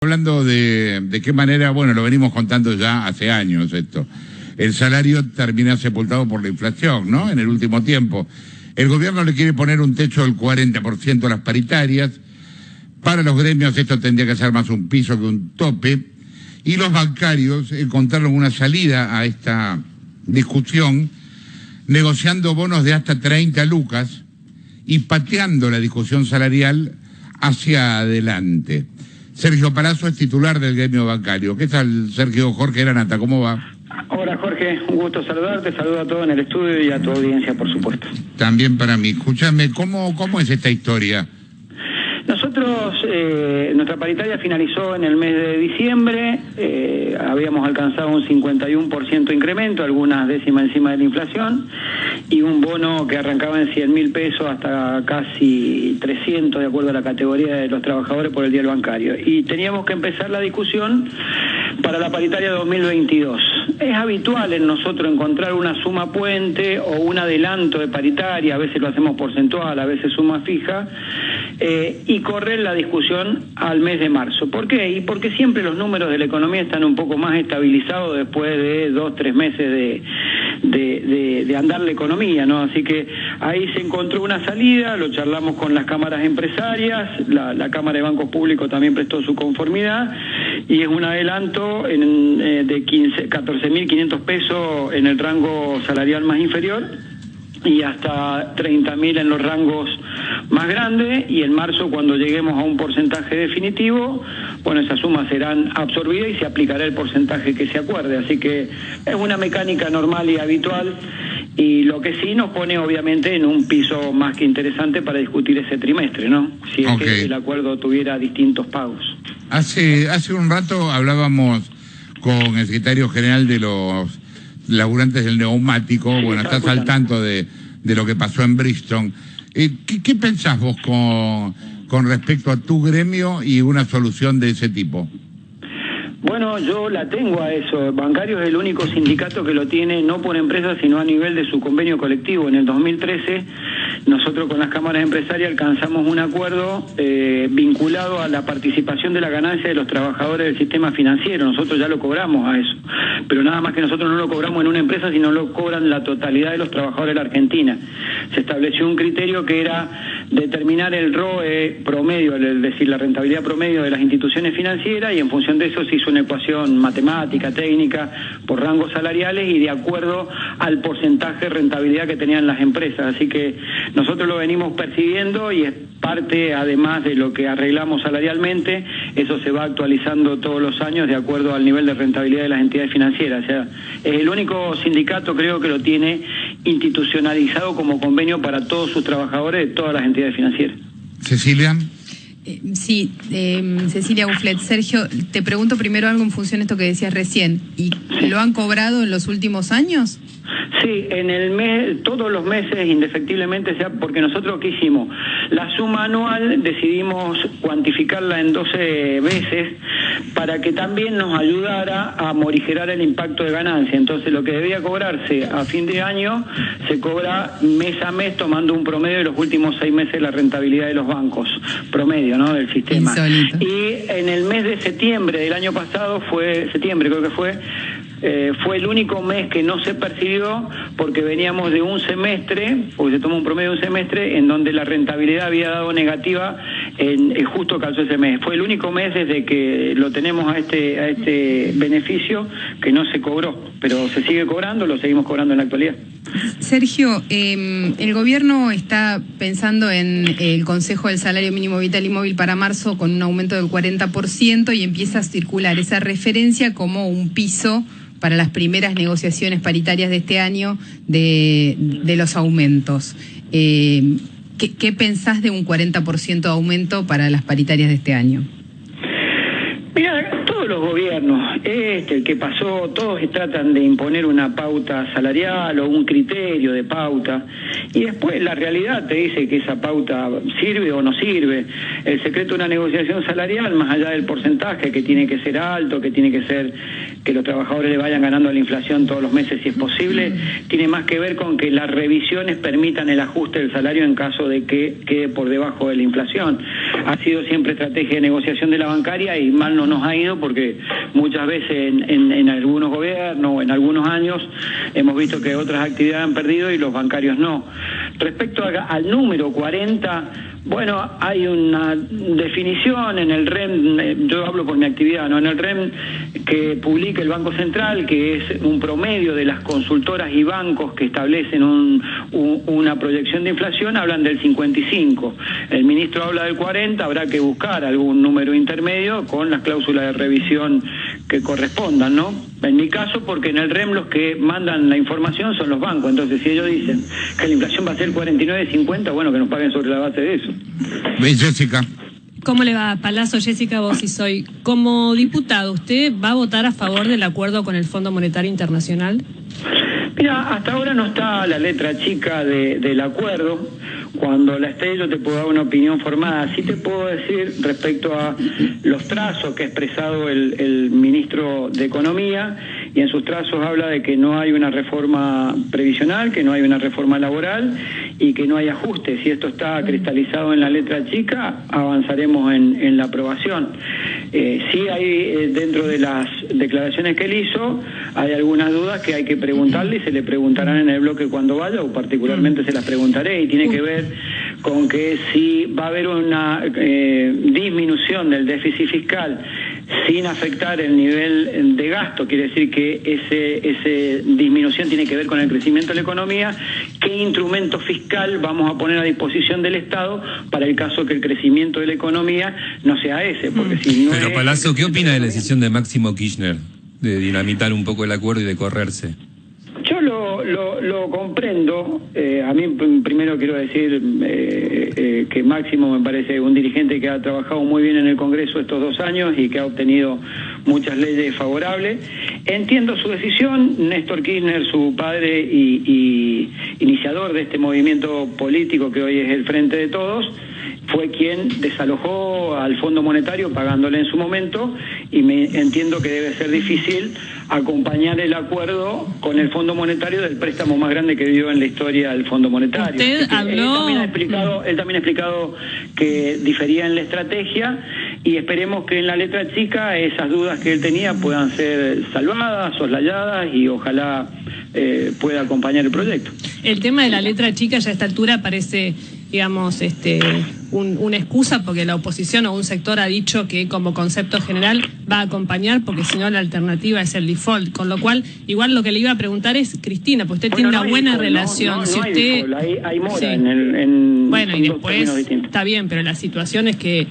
Hablando de qué manera, bueno, lo venimos contando ya hace años esto. El salario termina sepultado por la inflación, ¿no? En el último tiempo. El gobierno le quiere poner un techo del 40% a las paritarias. Para los gremios esto tendría que ser más un piso que un tope. Y los bancarios encontraron una salida a esta discusión negociando bonos de hasta 30 lucas y pateando la discusión salarial hacia adelante. Sergio Palazzo es titular del gremio bancario. ¿Qué tal, Sergio? Jorge Granata, ¿cómo va? Hola, Jorge, un gusto saludarte, saludo a todos en el estudio y a tu audiencia, por supuesto. También para mí. Escúchame, ¿cómo es esta historia? Nosotros, nuestra paritaria finalizó en el mes de diciembre, habíamos alcanzado un 51% de incremento, algunas décimas encima de la inflación, y un bono que arrancaba en 100.000 pesos hasta casi 300 de acuerdo a la categoría de los trabajadores por el día del bancario. Y teníamos que empezar la discusión para la paritaria 2022. Es habitual en nosotros encontrar una suma puente o un adelanto de paritaria, a veces lo hacemos porcentual, a veces suma fija, y correr la discusión al mes de marzo. ¿Por qué? Y porque siempre los números de la economía están un poco más estabilizados después de 2-3 meses de andar la economía, ¿no? Así que ahí se encontró una salida, lo charlamos con las cámaras empresarias, la Cámara de Bancos Públicos también prestó su conformidad, y es un adelanto de 14.500 pesos en el rango salarial más inferior y hasta 30.000 en los rangos más grandes, y en marzo, cuando lleguemos a un porcentaje definitivo, bueno, esas sumas serán absorbidas y se aplicará el porcentaje que se acuerde. Así que es una mecánica normal y habitual, y lo que sí nos pone obviamente en un piso más que interesante para discutir ese trimestre, ¿no? Si es que el acuerdo tuviera distintos pagos. Hace un rato hablábamos con el secretario general de los laburantes del neumático. Sí, bueno, estás al tanto de lo que pasó en Bristol. ¿Qué pensás vos con respecto a tu gremio y una solución de ese tipo? Bueno, yo la tengo a eso. Bancario es el único sindicato que lo tiene, no por empresa, sino a nivel de su convenio colectivo. En el 2013, nosotros con las cámaras empresarias alcanzamos un acuerdo vinculado a la participación de la ganancia de los trabajadores del sistema financiero. Nosotros ya lo cobramos a eso, pero nada más que nosotros no lo cobramos en una empresa, sino lo cobran la totalidad de los trabajadores de la Argentina. Se estableció un criterio que era determinar el ROE promedio, es decir, la rentabilidad promedio de las instituciones financieras, y en función de eso se hizo una ecuación matemática, técnica, por rangos salariales y de acuerdo al porcentaje de rentabilidad que tenían las empresas. Así que nosotros lo venimos percibiendo y es parte, además de lo que arreglamos salarialmente, eso se va actualizando todos los años de acuerdo al nivel de rentabilidad de las entidades financieras. O sea, es el único sindicato, creo, que lo tiene institucionalizado como convenio para todos sus trabajadores de todas las entidades financieras. Cecilia. Sí, Cecilia Bufflet. Sergio, te pregunto primero algo en función de esto que decías recién. ¿Y lo han cobrado en los últimos años? Sí, en el mes, todos los meses, indefectiblemente, porque nosotros ¿qué hicimos? La suma anual decidimos cuantificarla en 12 veces para que también nos ayudara a morigerar el impacto de ganancia. Entonces, lo que debía cobrarse a fin de año se cobra mes a mes, tomando un promedio de los últimos 6 meses de la rentabilidad de los bancos, promedio, ¿no?, del sistema. Insólito. Y en el mes de septiembre del año pasado, septiembre creo que fue el único mes que no se percibió, porque veníamos de un semestre, porque se toma un promedio de un semestre, en donde la rentabilidad había dado negativa, justo calzó ese mes. Fue el único mes desde que lo tenemos a este beneficio que no se cobró, pero se sigue cobrando, lo seguimos cobrando en la actualidad. Sergio, el gobierno está pensando en el Consejo del Salario Mínimo Vital y Móvil para marzo con un aumento del 40%, y empieza a circular esa referencia como un piso para las primeras negociaciones paritarias de este año de los aumentos. ¿Qué pensás de un 40% de aumento para las paritarias de este año? Mira, todos los gobiernos, el que pasó, todos tratan de imponer una pauta salarial o un criterio de pauta, y después la realidad te dice que esa pauta sirve o no sirve. El secreto de una negociación salarial, más allá del porcentaje, que tiene que ser alto, que tiene que ser que los trabajadores le vayan ganando a la inflación todos los meses si es posible, tiene más que ver con que las revisiones permitan el ajuste del salario en caso de que quede por debajo de la inflación. Ha sido siempre estrategia de negociación de la bancaria, y mal no nos ha ido, porque muchas veces en algunos gobiernos o en algunos años hemos visto que otras actividades han perdido y los bancarios no. Respecto al número 40, bueno, hay una definición en el REM, yo hablo por mi actividad, ¿no? En el REM que publica el Banco Central, que es un promedio de las consultoras y bancos que establecen una proyección de inflación, hablan del 55. El ministro habla del 40, habrá que buscar algún número intermedio con las cláusulas de revisión que correspondan, ¿no? En mi caso, porque en el REM los que mandan la información son los bancos, entonces si ellos dicen que la inflación va a ser 49,50, bueno, que nos paguen sobre la base de eso. Jessica. ¿Cómo le va, Palazzo? Jessica Bosisoy. Como diputado, ¿usted va a votar a favor del acuerdo con el Fondo Monetario Internacional? Mira, hasta ahora no está la letra chica del acuerdo. Cuando la esté yo te puedo dar una opinión formada. Sí te puedo decir respecto a los trazos que ha expresado el ministro de Economía, y en sus trazos habla de que no hay una reforma previsional, que no hay una reforma laboral y que no hay ajustes. Si esto está cristalizado en la letra chica, avanzaremos en la aprobación. Sí hay, dentro de las declaraciones que él hizo, hay algunas dudas que hay que preguntarle y se le preguntarán en el bloque cuando vaya, o particularmente se las preguntaré, y tiene que ver con que si va a haber una disminución del déficit fiscal sin afectar el nivel de gasto, quiere decir que esa disminución tiene que ver con el crecimiento de la economía. ¿Qué instrumento fiscal vamos a poner a disposición del Estado para el caso que el crecimiento de la economía no sea ese? Porque si no. Pero Palazzo, ¿qué opina de la decisión de Máximo Kirchner de dinamitar un poco el acuerdo y de correrse? Yo lo comprendo. A mí primero quiero decir que Máximo me parece un dirigente que ha trabajado muy bien en el Congreso estos 2 años y que ha obtenido muchas leyes favorables. Entiendo su decisión. Néstor Kirchner, su padre y iniciador de este movimiento político que hoy es el Frente de Todos, fue quien desalojó al Fondo Monetario pagándole en su momento, y entiendo que debe ser difícil acompañar el acuerdo con el Fondo Monetario del préstamo más grande que dio en la historia del Fondo Monetario. Usted habló. Él también ha explicado que difería en la estrategia, y esperemos que en la letra chica esas dudas que él tenía puedan ser salvadas, soslayadas, y ojalá pueda acompañar el proyecto. El tema de la letra chica ya a esta altura parece, digamos, una excusa, porque la oposición o un sector ha dicho que como concepto general va a acompañar, porque si no la alternativa es el default, con lo cual igual lo que le iba a preguntar es, Cristina, pues usted tiene una buena relación, si usted hay mora sí. Bueno, y después está bien, pero la situación es que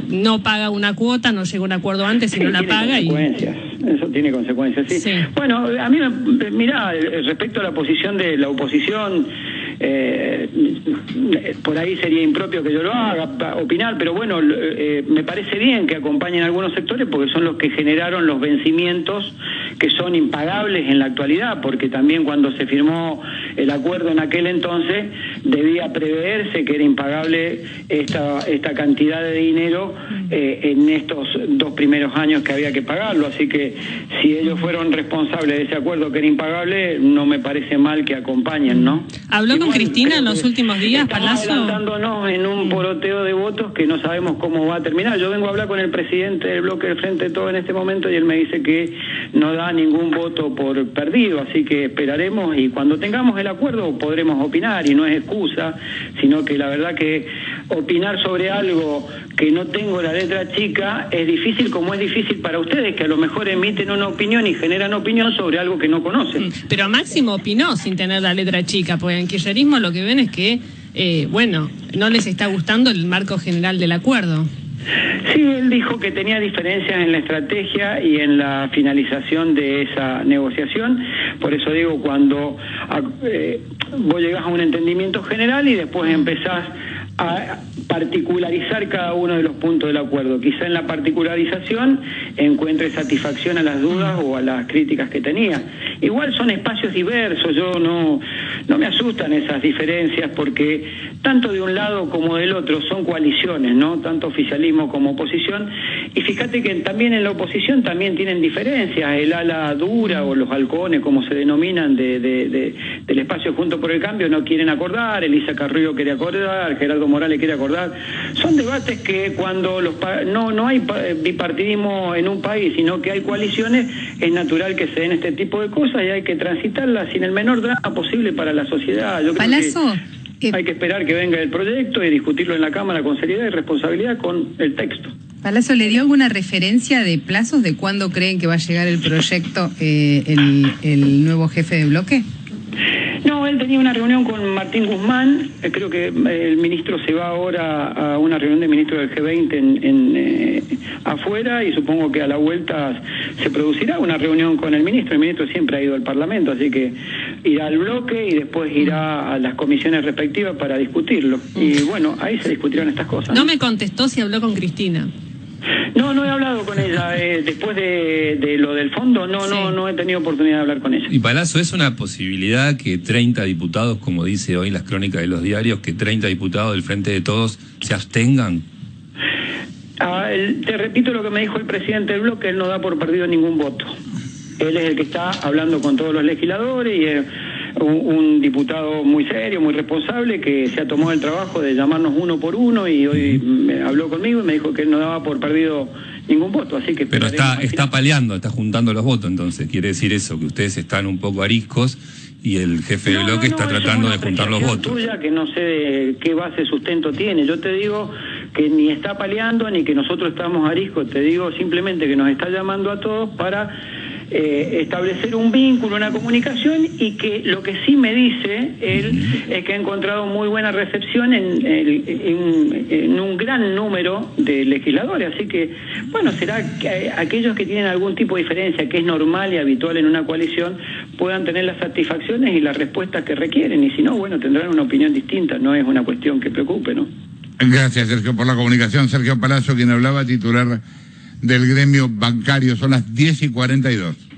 no paga una cuota, no llega a un acuerdo antes y no la paga eso tiene consecuencias, sí. Sí. Bueno, a mí, mirá, respecto a la posición de la oposición, por ahí sería impropio que yo lo haga, opinar, pero bueno, me parece bien que acompañen algunos sectores, porque son los que generaron los vencimientos que son impagables en la actualidad, porque también cuando se firmó el acuerdo en aquel entonces debía preverse que era impagable esta cantidad de dinero en estos 2 primeros años que había que pagarlo, así que si ellos fueron responsables de ese acuerdo que era impagable, no me parece mal que acompañen, ¿no? ¿Habló con Cristina en los últimos días, Palazzo? Adelantándonos en un poroteo de votos que no sabemos cómo va a terminar. Yo vengo a hablar con el presidente del bloque del Frente de Todo en este momento, y él me dice que no da ningún voto por perdido, así que esperaremos, y cuando tengamos el acuerdo podremos opinar, y no es excusa, sino que la verdad que opinar sobre algo que no tengo la letra chica es difícil, como es difícil para ustedes, que a lo mejor emiten una opinión y generan opinión sobre algo que no conocen. Pero Máximo opinó sin tener la letra chica, porque en kirchnerismo lo que ven es que, no les está gustando el marco general del acuerdo. Sí, él dijo que tenía diferencias en la estrategia y en la finalización de esa negociación. Por eso digo, cuando vos llegás a un entendimiento general y después empezás a particularizar cada uno de los puntos del acuerdo. Quizá en la particularización encuentre satisfacción a las dudas o a las críticas que tenía. igual son espacios diversos, yo no me asustan esas diferencias porque tanto de un lado como del otro son coaliciones, ¿no? Tanto oficialismo como oposición, y fíjate que también en la oposición también tienen diferencias, el ala dura o los halcones, como se denominan, del espacio Juntos por el Cambio, no quieren acordar, Elisa Carrillo quiere acordar, Gerardo Morales quiere acordar. Son debates que cuando no hay bipartidismo en un país, sino que hay coaliciones, es natural que se den este tipo de cosas y hay que transitarlas sin el menor drama posible para la sociedad. Yo creo Palazzo, que hay que esperar que venga el proyecto y discutirlo en la Cámara con seriedad y responsabilidad con el texto. Palazzo, ¿le dio alguna referencia de plazos de cuándo creen que va a llegar el proyecto el nuevo jefe de bloque? No, él tenía una reunión con Martín Guzmán, creo que el ministro se va ahora a una reunión de ministros del G20 afuera, y supongo que a la vuelta se producirá una reunión con el ministro siempre ha ido al Parlamento, así que irá al bloque y después irá a las comisiones respectivas para discutirlo, y bueno, ahí se discutirán estas cosas. No me contestó si habló con Cristina. No he hablado con ella, después de lo del fondo, no he tenido oportunidad de hablar con ella. Y Palazzo, ¿es una posibilidad que 30 diputados, como dice hoy las crónicas de los diarios, que 30 diputados del Frente de Todos se abstengan? Te repito lo que me dijo el presidente del bloque, él no da por perdido ningún voto. Él es el que está hablando con todos los legisladores y es un diputado muy serio, muy responsable, que se ha tomado el trabajo de llamarnos uno por uno y hoy me habló conmigo y me dijo que él no daba por perdido ningún voto, así que... Pero está paliando, está juntando los votos, entonces quiere decir eso, que ustedes están un poco ariscos y el jefe de bloque está tratando de juntar los votos. Tuya, que no sé de qué base sustento tiene, yo te digo que ni está paliando ni que nosotros estamos ariscos, te digo simplemente que nos está llamando a todos para establecer un vínculo, una comunicación, y que lo que sí me dice él es que ha encontrado muy buena recepción en un gran número de legisladores, así que bueno, será que aquellos que tienen algún tipo de diferencia, que es normal y habitual en una coalición, puedan tener las satisfacciones y las respuestas que requieren, y si no, bueno, tendrán una opinión distinta, no es una cuestión que preocupe, ¿no? Gracias, Sergio, por la comunicación. Sergio Palazzo, quien hablaba, titular del gremio bancario. Son las 10:42.